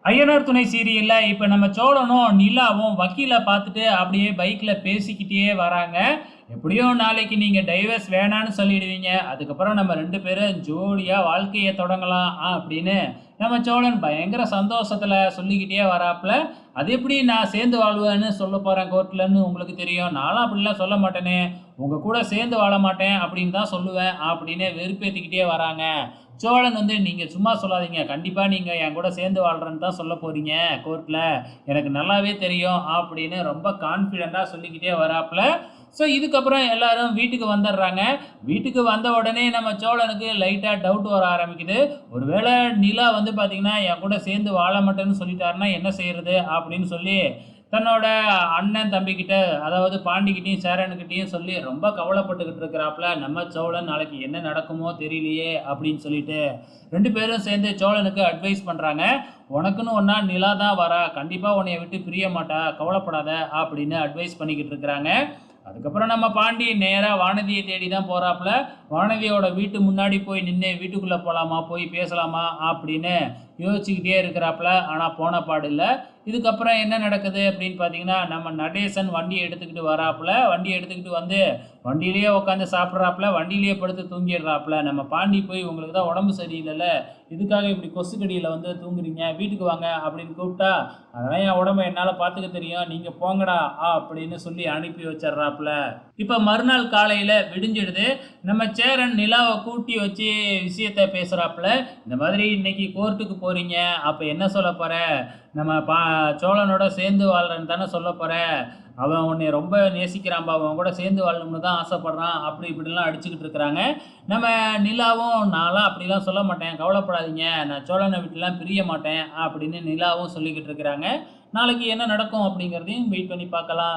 ஐயனார் துணை சீரியல்ல இப்ப நம்ம சோழனும், நிலாவும் வக்கீல பார்த்துட்டு அப்படியே பைக்ல பேசிக்கிட்டே வராங்க. எப்படியும் நாளைக்கு நீங்க டைவர்ஸ் வேணான்னு சொல்லிடுவீங்க. அதுக்கப்புறம் நம்ம 2 பேரும் ஜோடியா வாழ்க்கைய தொடங்கலாம் அப்படின்னு நம்ம சோழன் பயங்கர சந்தோஷத்துல சொல்லிக்கிட்டே வராப்புல. அது எப்படி நான் சேர்ந்து வாழ்வேன்னு சொல்லப் போறேன் கோர்ட்லன்னு உங்களுக்கு தெரியும். நான்லாம் அப்படிலாம் சொல்ல மாட்டேனே. உங்க கூட சேர்ந்து வாழ மாட்டேன் அப்படின்னு தான் சொல்லுவேன் அப்படின்னு வெறுப்பேத்திக்கிட்டே வராங்க. சோழன் வந்து நீங்க சும்மா சொல்லாதீங்க. கண்டிப்பா நீங்க என் கூட சேர்ந்து வாழ்றேன்னு தான் சொல்லப் போறீங்க கோர்ட்ல. எனக்கு நல்லாவே தெரியும் அப்படின்னு ரொம்ப கான்ஃபிடென்ட்டா சொல்லிக்கிட்டே வராப்புல. ஸோ இதுக்கப்புறம் எல்லாரும் வீட்டுக்கு வந்துடுறாங்க. வீட்டுக்கு வந்த உடனே நம்ம சோழனுக்கு லைட்டா டவுட் வர ஆரம்பிக்குது. ஒருவேளை நிலா வந்து பார்த்தீங்கன்னா, என் கூட சேர்ந்து வாழ மாட்டேன்னு சொல்லிட்டாருன்னா என்ன செய்யறது? அப்படின்னு சொல்லி தன்னோட அண்ணன் தம்பிகிட்ட, அதாவது பாண்டிகிட்டயும், சேரன்கிட்டயும் சொல்லி ரொம்ப கவலைப்பட்டுக்கிட்டு இருக்கிறாப்புல. நம்ம சோழன் நாளைக்கு என்ன நடக்குமோ தெரியலையே அப்படின்னு சொல்லிட்டு 2 பேரும் சேர்ந்து சோழனுக்கு அட்வைஸ் பண்றாங்க. உனக்குன்னு ஒரு நாள் நிலா தான் வரா. கண்டிப்பா உன்னைய விட்டு பிரிய மாட்டா. கவலைப்படாத அப்படின்னு அட்வைஸ் பண்ணிக்கிட்டு இருக்கிறாங்க. அதுக்கப்புறம் நம்ம பாண்டி நேரா வானதியை தேடி தான் போறாப்புல. வானதியோட வீட்டு முன்னாடி போய் நின்னு வீட்டுக்குள்ள போலாமா? போய் பேசலாமா? அப்படின்னு யோசிச்சுக்கிட்டே இருக்கிறாப்புல. ஆனா போன பாடு இல்ல. இதுக்கப்புறம் என்ன நடக்குது அப்படின்னு பார்த்தீங்கன்னா, நம்ம நடேசன் வண்டிய எடுத்துக்கிட்டு வராப்புல. வண்டிய எடுத்துக்கிட்டு வந்து வண்டியிலேயே உட்காந்து சாப்பிட்றாப்புல. வண்டியிலேயே படுத்து தூங்கிடுறாப்புல. நம்ம பாண்டி போய் உங்களுக்கு தான் உடம்பு சரியில்லைல்ல. இதுக்காக இப்படி கொசுக்கடியில வந்து தூங்குறீங்க. வீட்டுக்கு வாங்க அப்படின்னு கூப்பிட்டா, அதெல்லாம் என் உடம்ப என்னால பார்த்துக்க தெரியும். நீங்க போங்கடா அப்படின்னு சொல்லி அனுப்பி வச்சிடுறாப்புல. இப்ப மறுநாள் காலையில விடிஞ்சிடுது. நம்ம சேரன் நிலாவ கூட்டி வச்சு விஷயத்த பேசுறாப்புல. இந்த மாதிரி இன்னைக்கு கோர்ட்டுக்கு போறீங்க. அப்ப என்ன சொல்லப் போற? நம்ம சோழனோட சேர்ந்து வாழ்றேன்னு தானே சொல்லப் போற? அவன் உன்னைய ரொம்ப நேசிக்கிறான்பா. அவன் கூட சேர்ந்து வாழணும்னு தான் ஆசைப்படுறான். அப்படி இப்படிலாம் அடிச்சுக்கிட்டு இருக்கிறாங்க. நம்ம நிலாவும் நான்லாம் அப்படிலாம் சொல்ல மாட்டேன். கவலைப்படாதீங்க. நான் சோழனை விட்டுலாம் பிரிய மாட்டேன் அப்படின்னு நிலாவும் சொல்லிக்கிட்டு இருக்கிறாங்க. நாளைக்கு என்ன நடக்கும் அப்படிங்கிறதையும் வெயிட் பண்ணி பார்க்கலாம்.